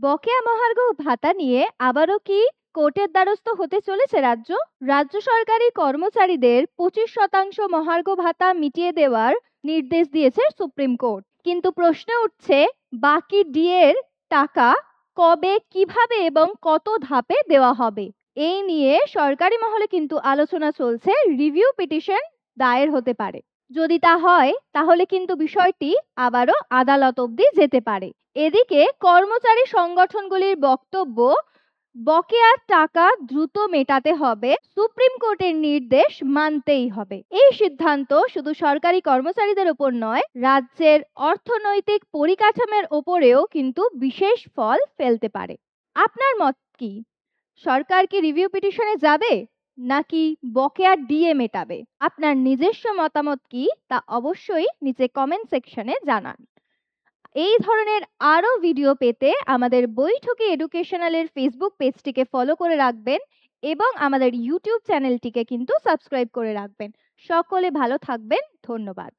বকেয়া মহার্ঘ ভাতা নিয়ে আবারও কি কোর্টের দ্বারস্থ হতে চলেছে রাজ্য? রাজ্য সরকারি কর্মচারীদের 25% মহার্ঘ ভাতা মিটিয়ে দেওয়ার নির্দেশ দিয়েছে সুপ্রিম কোর্ট। কিন্তু প্রশ্ন উঠছে, বাকি ডিএর টাকা কবে, কিভাবে এবং কত ধাপে দেওয়া হবে? এই নিয়ে সরকারি মহলে কিন্তু আলোচনা চলছে। রিভিউ পিটিশন দায়ের হতে পারে। যদি তা হয় তাহলে কিন্তু বিষয়টি আবারও আদালত অবধি যেতে পারে। এদিকে কর্মচারী সংগঠনগুলির বক্তব্য, বকেয়া টাকা দ্রুত মেটাতে হবে, সুপ্রিম কোর্টের নির্দেশ মানতেই হবে। এই সিদ্ধান্ত শুধু সরকারি কর্মচারীদের উপর নয়, রাজ্যের অর্থনৈতিক পরিকাঠামোর ওপরেও কিন্তু বিশেষ ফল ফেলতে পারে। আপনার মত কি? সরকার কি রিভিউ পিটিশনে যাবে নাকি বকেয়া ডিএ মেটাবে? আপনার নিজস্ব মতামত কি তা অবশ্যই নিচে কমেন্ট সেকশনে জানান। এই ধরনের আরো ভিডিও পেতে আমাদের বৈঠকি এডুকেশনালের ফেসবুক পেজটিকে ফলো করে রাখবেন এবং আমাদের ইউটিউব চ্যানেলটিকে কিন্তু সাবস্ক্রাইব করে রাখবেন। সকলে ভালো থাকবেন। ধন্যবাদ।